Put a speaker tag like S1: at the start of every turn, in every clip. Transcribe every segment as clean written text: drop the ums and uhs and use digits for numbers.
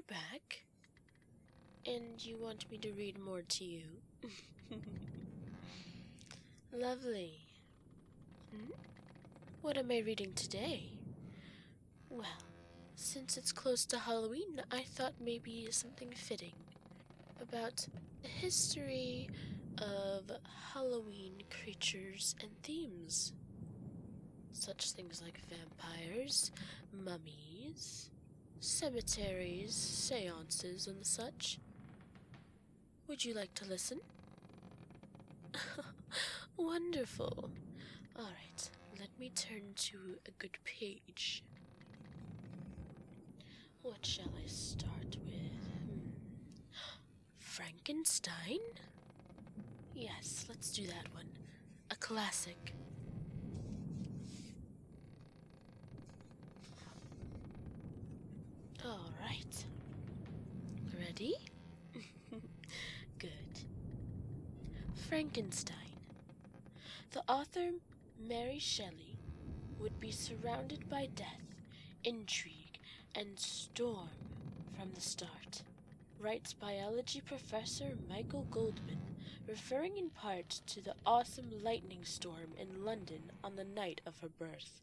S1: back. And you want me to read more to you? Lovely. What am I reading today? Well, since it's close to Halloween, I thought maybe something fitting about the history of Halloween creatures and themes. Such things like vampires, mummies, cemeteries, seances, and such. Would you like to listen? Wonderful. Alright, let me turn to a good page. What shall I start with? Frankenstein? Yes, let's do that one. A classic. Alright. Ready? Good. Frankenstein. The author, Mary Shelley, would be surrounded by death, intrigue, and storm from the start, writes biology professor Michael Goldman, referring in part to the awesome lightning storm in London on the night of her birth.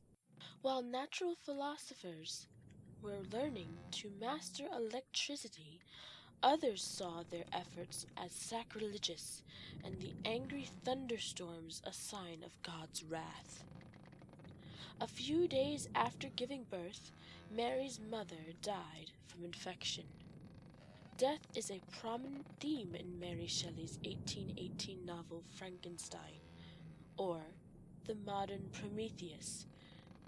S1: While natural philosophers were learning to master electricity, others saw their efforts as sacrilegious, and the angry thunderstorms a sign of God's wrath. A few days after giving birth, Mary's mother died from infection. Death is a prominent theme in Mary Shelley's 1818 novel Frankenstein, or The Modern Prometheus,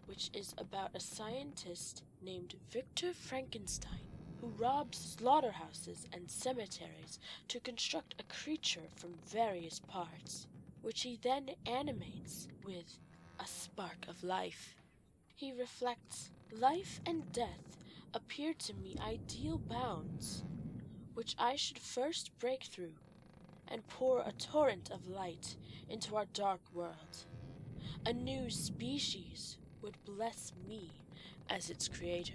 S1: which is about a scientist named Victor Frankenstein who robs slaughterhouses and cemeteries to construct a creature from various parts, which he then animates with a spark of life. He reflects, life and death appear to me ideal bounds, which I should first break through and pour a torrent of light into our dark world. A new species would bless me as its creator.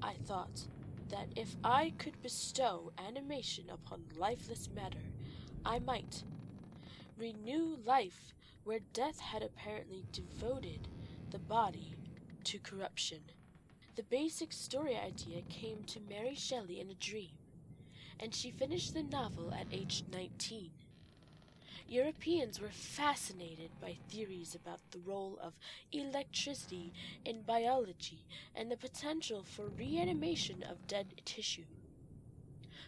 S1: I thought that if I could bestow animation upon lifeless matter, I might renew life where death had apparently devoted the body to corruption. The basic story idea came to Mary Shelley in a dream, and she finished the novel at age 19. Europeans were fascinated by theories about the role of electricity in biology and the potential for reanimation of dead tissue.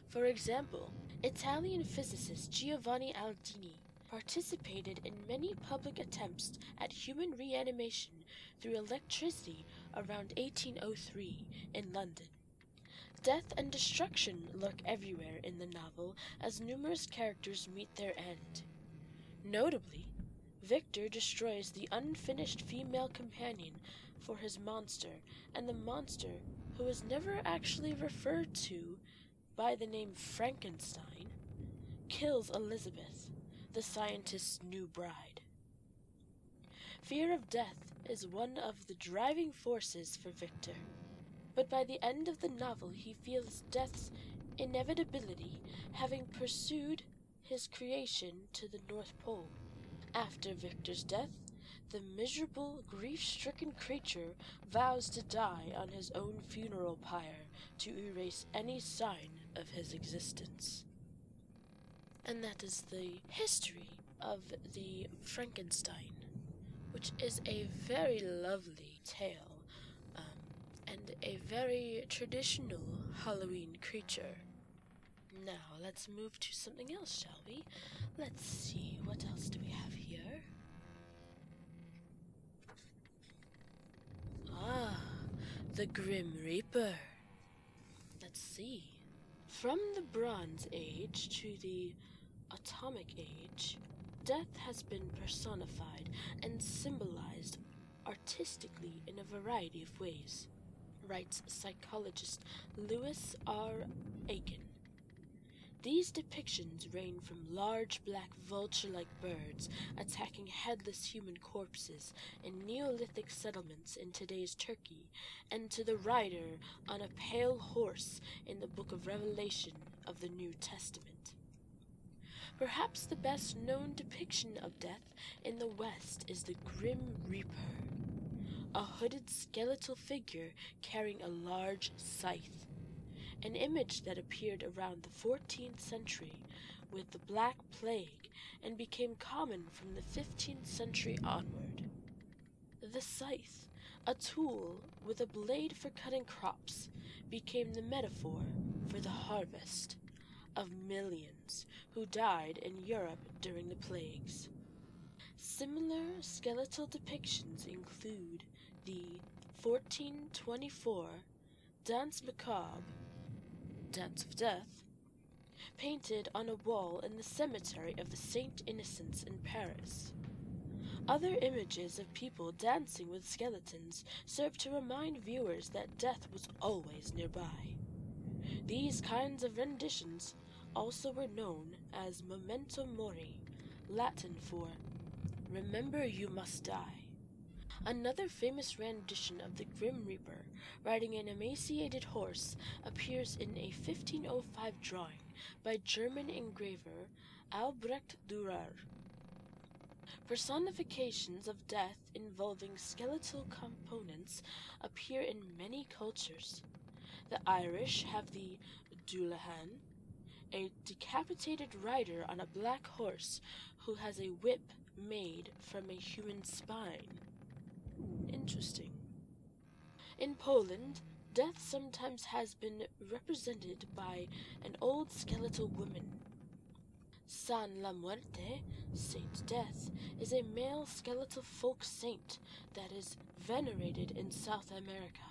S1: For example, Italian physicist Giovanni Aldini participated in many public attempts at human reanimation through electricity around 1803 in London. Death and destruction lurk everywhere in the novel as numerous characters meet their end. Notably, Victor destroys the unfinished female companion for his monster, and the monster, who is never actually referred to by the name Frankenstein, kills Elizabeth, the scientist's new bride. Fear of death is one of the driving forces for Victor, but by the end of the novel he feels death's inevitability, having pursued his creation to the North Pole. After Victor's death, the miserable, grief-stricken creature vows to die on his own funeral pyre to erase any sign of his existence. And that is the history of the Frankenstein, which is a very lovely tale, and a very traditional Halloween creature. Now, let's move to something else, shall we? Let's see, what else do we have here? Ah, the Grim Reaper. Let's see. From the Bronze Age to the Atomic Age, death has been personified and symbolized artistically in a variety of ways, writes psychologist Louis R. Aiken. These depictions range from large black vulture-like birds attacking headless human corpses in Neolithic settlements in today's Turkey, and to the rider on a pale horse in the book of Revelation of the New Testament. Perhaps the best-known depiction of death in the West is the Grim Reaper, a hooded skeletal figure carrying a large scythe, an image that appeared around the 14th century with the Black Plague and became common from the 15th century onward. The scythe, a tool with a blade for cutting crops, became the metaphor for the harvest of millions who died in Europe during the plagues. Similar skeletal depictions include the 1424 Danse Macabre, Dance of Death, painted on a wall in the cemetery of the Saint Innocents in Paris. Other images of people dancing with skeletons serve to remind viewers that death was always nearby. These kinds of renditions also were known as memento mori, Latin for remember you must die. Another famous rendition of the Grim Reaper, riding an emaciated horse, appears in a 1505 drawing by German engraver Albrecht Dürer. Personifications of death involving skeletal components appear in many cultures. The Irish have the Dullahan, a decapitated rider on a black horse who has a whip made from a human spine. Interesting. In Poland, death sometimes has been represented by an old skeletal woman. San La Muerte, Saint Death, is a male skeletal folk saint that is venerated in South America.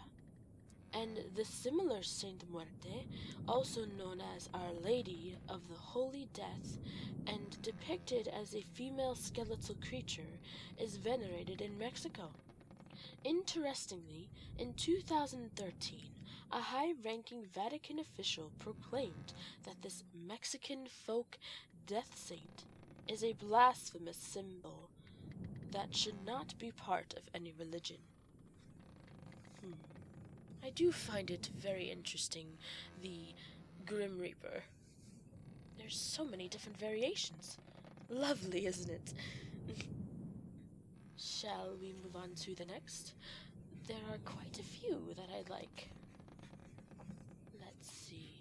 S1: And the similar Saint Muerte, also known as Our Lady of the Holy Death, and depicted as a female skeletal creature, is venerated in Mexico. Interestingly, in 2013, a high-ranking Vatican official proclaimed that this Mexican folk death saint is a blasphemous symbol that should not be part of any religion. I do find it very interesting, the Grim Reaper. There's so many different variations. Lovely, isn't it? Shall we move on to the next? There are quite a few that I like. Let's see.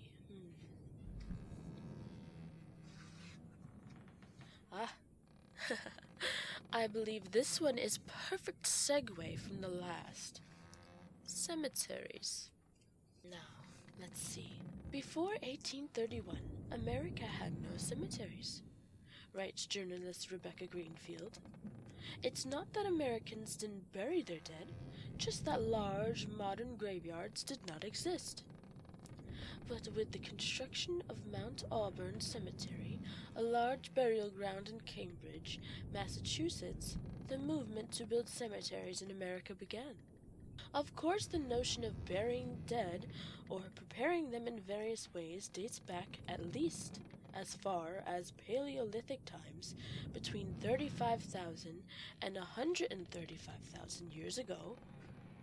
S1: I believe this one is perfect segue from the last. Cemeteries. Now, let's see. Before 1831, America had no cemeteries, writes journalist Rebecca Greenfield. It's not that Americans didn't bury their dead, just that large modern graveyards did not exist. But with the construction of Mount Auburn Cemetery, a large burial ground in Cambridge, Massachusetts, the movement to build cemeteries in America began. Of course, the notion of burying dead or preparing them in various ways dates back at least as far as Paleolithic times, between 35,000 and 135,000 years ago,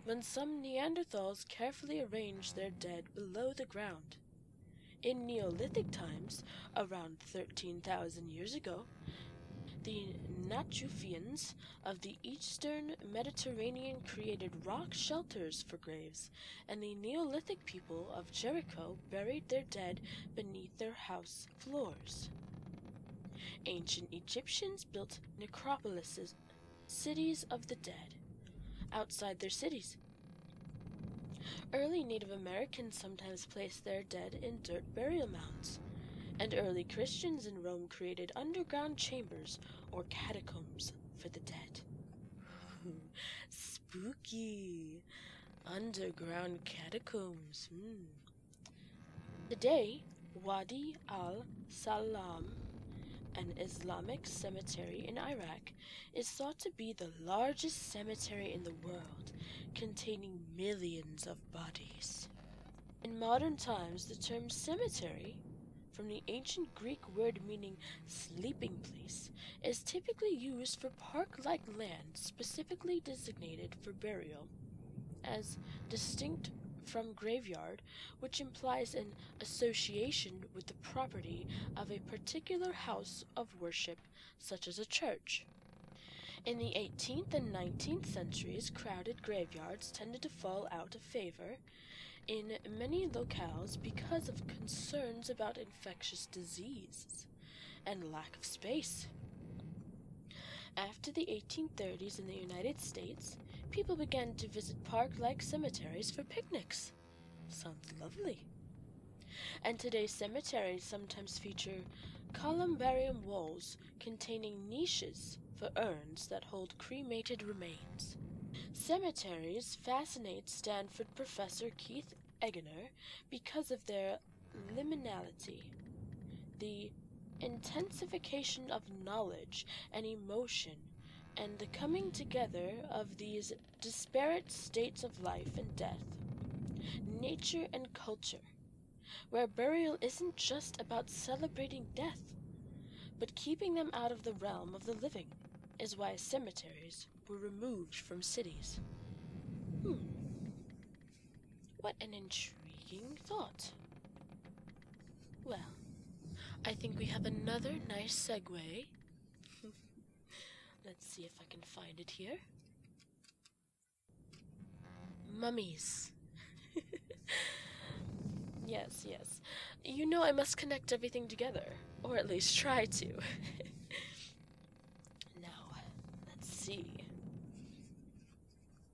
S1: when some Neanderthals carefully arranged their dead below the ground. In Neolithic times, around 13,000 years ago, the Natufians of the eastern Mediterranean created rock shelters for graves, and the Neolithic people of Jericho buried their dead beneath their house floors. Ancient Egyptians built necropolises, cities of the dead, outside their cities. Early Native Americans sometimes placed their dead in dirt burial mounds, and early Christians in Rome created underground chambers or catacombs for the dead. Spooky! Underground catacombs. Today, Wadi al-Salam, an Islamic cemetery in Iraq, is thought to be the largest cemetery in the world, containing millions of bodies. In modern times, the term cemetery from the ancient Greek word meaning sleeping place, is typically used for park-like land specifically designated for burial, as distinct from graveyard, which implies an association with the property of a particular house of worship, such as a church. In the 18th and 19th centuries, crowded graveyards tended to fall out of favor in many locales because of concerns about infectious diseases and lack of space. After the 1830s in the United States, people began to visit park-like cemeteries for picnics. Sounds lovely. And today's cemeteries sometimes feature columbarium walls containing niches for urns that hold cremated remains. Cemeteries fascinate Stanford professor Keith Eggener because of their liminality, the intensification of knowledge and emotion, and the coming together of these disparate states of life and death, nature and culture, where burial isn't just about celebrating death, but keeping them out of the realm of the living, is why cemeteries were removed from cities. What an intriguing thought. Well, I think we have another nice segue. Let's see if I can find it here. Mummies. Yes. You know I must connect everything together, or at least try to. Now, let's see.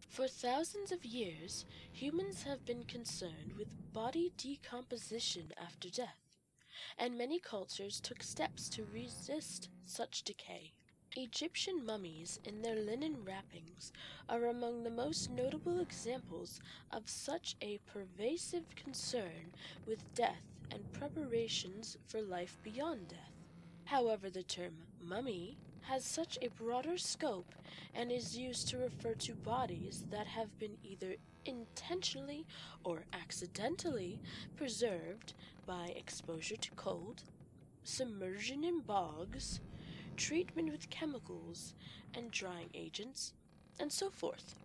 S1: For thousands of years, humans have been concerned with body decomposition after death, and many cultures took steps to resist such decay. Egyptian mummies in their linen wrappings are among the most notable examples of such a pervasive concern with death and preparations for life beyond death. However, the term mummy has such a broader scope and is used to refer to bodies that have been either intentionally or accidentally preserved by exposure to cold, submersion in bogs, treatment with chemicals and drying agents, and so forth.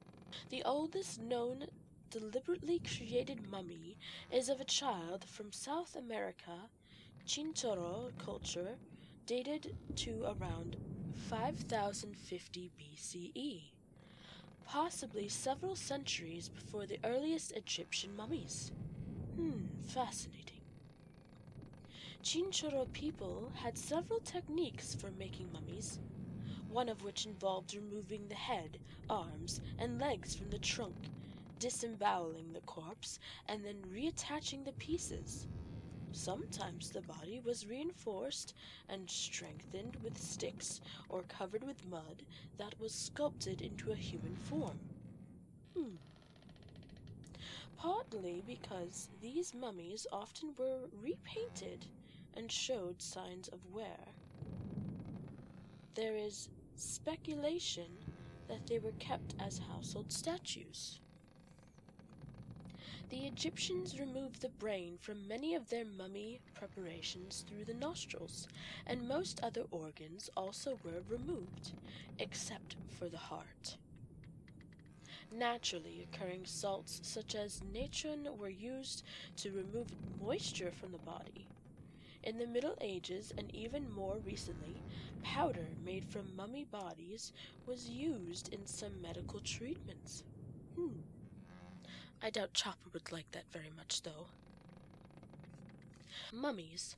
S1: The oldest known deliberately created mummy is of a child from South America, Chinchorro culture, dated to around 5050 BCE, possibly several centuries before the earliest Egyptian mummies. Fascinating. Chinchorro people had several techniques for making mummies, one of which involved removing the head, arms, and legs from the trunk, disemboweling the corpse, and then reattaching the pieces. Sometimes the body was reinforced and strengthened with sticks or covered with mud that was sculpted into a human form. Partly because these mummies often were repainted and showed signs of wear. There is speculation that they were kept as household statues. The Egyptians removed the brain from many of their mummy preparations through the nostrils, and most other organs also were removed, except for the heart. Naturally occurring salts such as natron were used to remove moisture from the body. In the Middle Ages, and even more recently, powder made from mummy bodies was used in some medical treatments. I doubt Chopper would like that very much, though. Mummies,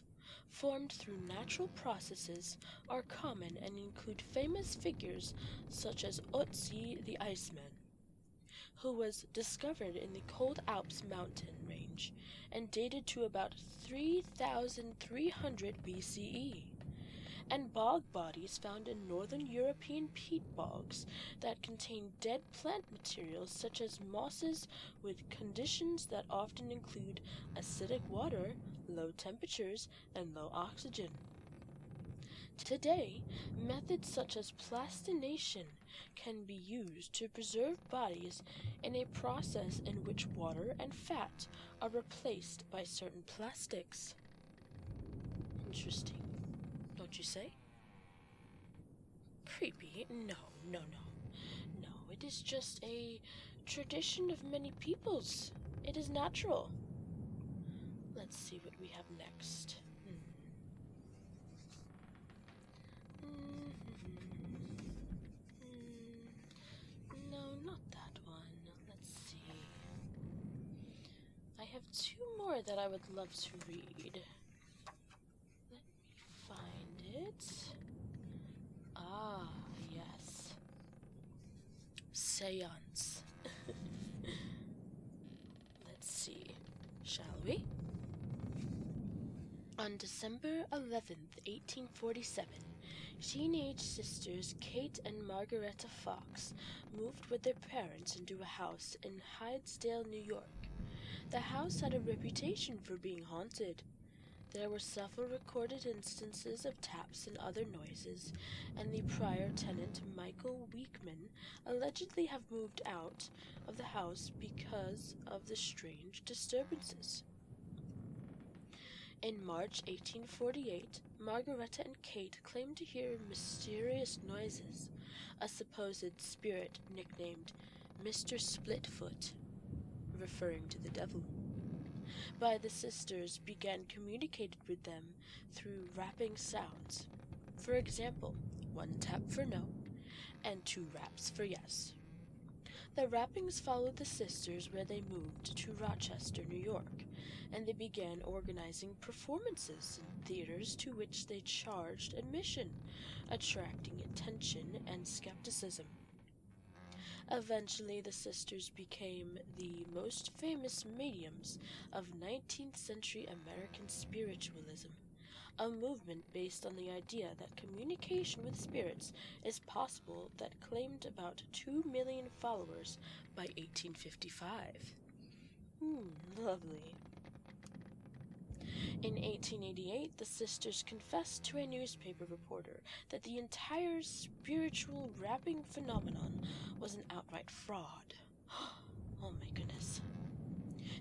S1: formed through natural processes, are common and include famous figures such as Otzi the Iceman, who was discovered in the cold Alps mountain range and dated to about 3300 BCE, and bog bodies found in northern European peat bogs that contain dead plant materials such as mosses with conditions that often include acidic water, low temperatures, and low oxygen. Today, methods such as plastination can be used to preserve bodies in a process in which water and fat are replaced by certain plastics. interesting, don't you say? Creepy? No, no, no. No, it is just a tradition of many peoples. It is natural. Let's see what we have next. No, not that one. Let's see. I have two more that I would love to read. Let me find it. Ah, yes. Seance. Let's see. Shall we? On December 11th, 1847, teenage sisters Kate and Margaretta Fox moved with their parents into a house in Hydesdale, New York. The house had a reputation for being haunted. There were several recorded instances of taps and other noises, and the prior tenant, Michael Weekman, allegedly have moved out of the house because of the strange disturbances. In March 1848, Margaretta and Kate claimed to hear mysterious noises. A supposed spirit nicknamed Mr. Splitfoot, referring to the devil, by the sisters began communicating with them through rapping sounds. For example, 1 tap for no, and 2 raps for yes. The rappings followed the sisters where they moved to Rochester, New York, and they began organizing performances in theaters to which they charged admission, attracting attention and skepticism. Eventually, the sisters became the most famous mediums of 19th century American spiritualism, a movement based on the idea that communication with spirits is possible that claimed about 2 million followers by 1855. Lovely. In 1888, the sisters confessed to a newspaper reporter that the entire spiritual rapping phenomenon was an outright fraud. Oh my goodness.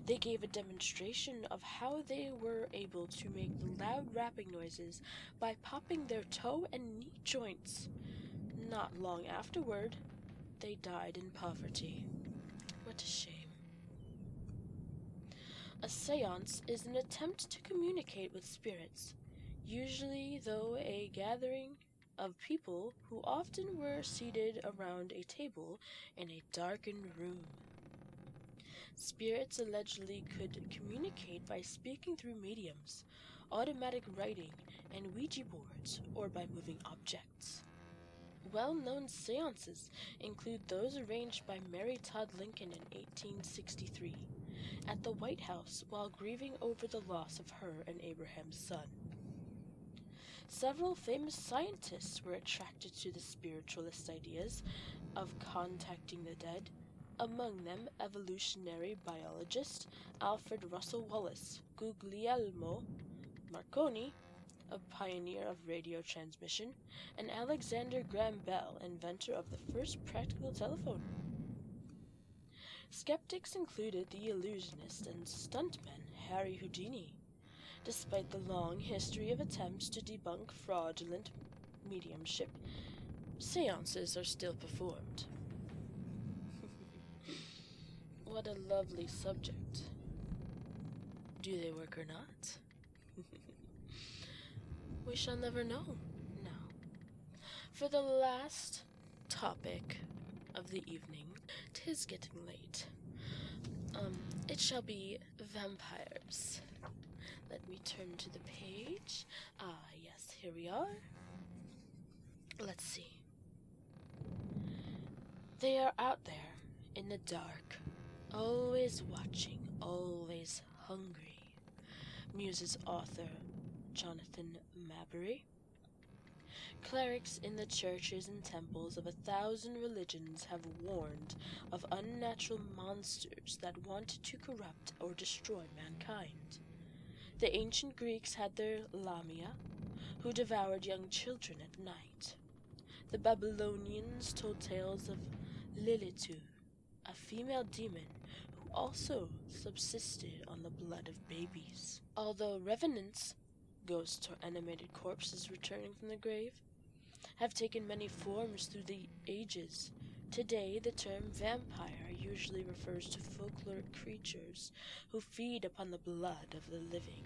S1: They gave a demonstration of how they were able to make the loud rapping noises by popping their toe and knee joints. Not long afterward, they died in poverty. What a shame. A seance is an attempt to communicate with spirits, usually though a gathering of people who often were seated around a table in a darkened room. Spirits allegedly could communicate by speaking through mediums, automatic writing, and Ouija boards, or by moving objects. Well-known seances include those arranged by Mary Todd Lincoln in 1863 at the White House while grieving over the loss of her and Abraham's son. Several famous scientists were attracted to the spiritualist ideas of contacting the dead, among them evolutionary biologist Alfred Russel Wallace, Guglielmo Marconi, a pioneer of radio transmission, and Alexander Graham Bell, inventor of the first practical telephone. Skeptics included the illusionist and stuntman Harry Houdini. Despite the long history of attempts to debunk fraudulent mediumship, seances are still performed. What a lovely subject. Do they work or not? We shall never know. No. For the last topic of the evening, 'tis getting late. It shall be vampires. Let me turn to the page. Ah, yes, here we are. Let's see. They are out there in the dark, always watching, always hungry, muses author Jonathan Mabry. Clerics in the churches and temples of 1,000 religions have warned of unnatural monsters that want to corrupt or destroy mankind. The ancient Greeks had their Lamia, who devoured young children at night. The Babylonians told tales of Lilitu, a female demon who also subsisted on the blood of babies. Although revenants Ghosts or animated corpses returning from the grave have taken many forms through the ages. Today, the term vampire usually refers to folkloric creatures who feed upon the blood of the living.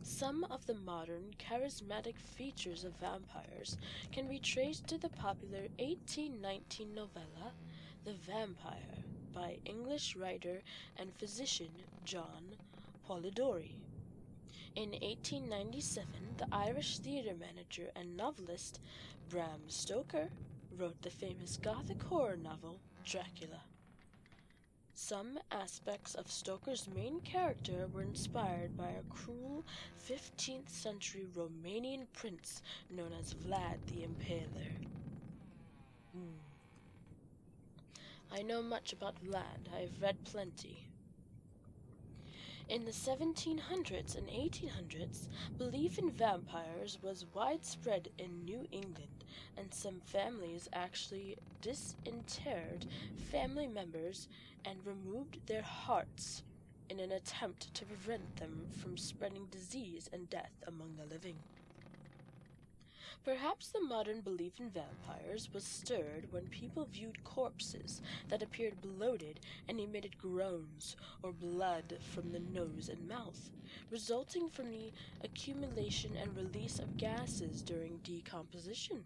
S1: Some of the modern, charismatic features of vampires can be traced to the popular 1819 novella, The Vampire, by English writer and physician John Polidori. In 1897, the Irish theatre manager and novelist Bram Stoker wrote the famous Gothic horror novel Dracula. Some aspects of Stoker's main character were inspired by a cruel 15th century Romanian prince known as Vlad the Impaler. I know much about Vlad. I've read plenty. In the 1700s and 1800s, belief in vampires was widespread in New England, and some families actually disinterred family members and removed their hearts in an attempt to prevent them from spreading disease and death among the living. Perhaps the modern belief in vampires was stirred when people viewed corpses that appeared bloated and emitted groans or blood from the nose and mouth, resulting from the accumulation and release of gases during decomposition.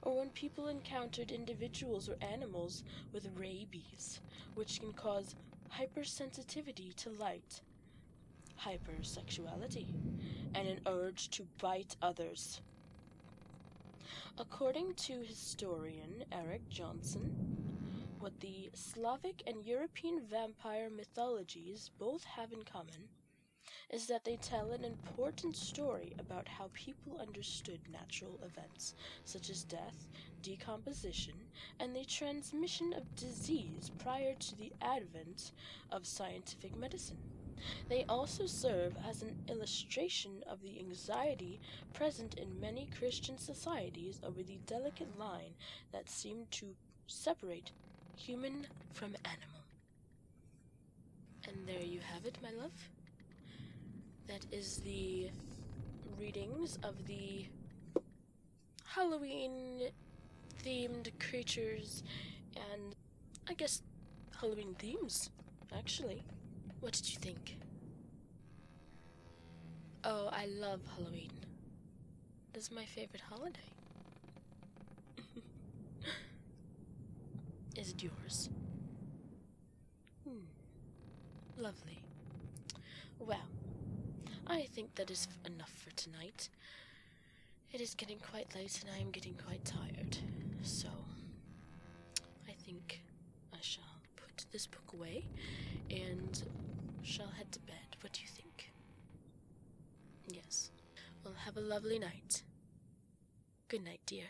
S1: Or when people encountered individuals or animals with rabies, which can cause hypersensitivity to light, hypersexuality, and an urge to bite others. According to historian Eric Johnson, what the Slavic and European vampire mythologies both have in common is that they tell an important story about how people understood natural events such as death, decomposition, and the transmission of disease prior to the advent of scientific medicine. They also serve as an illustration of the anxiety present in many Christian societies over the delicate line that seemed to separate human from animal. And there you have it, my love. That is the readings of the Halloween-themed creatures and, I guess, Halloween themes, actually. What did you think? Oh, I love Halloween. It is my favorite holiday. Is it yours? Lovely. Well, I think that is enough for tonight. It is getting quite late and I am getting quite tired. So, I think I shall put this book away and shall head to bed. What do you think? Yes. Well, have a lovely night. Good night, dear.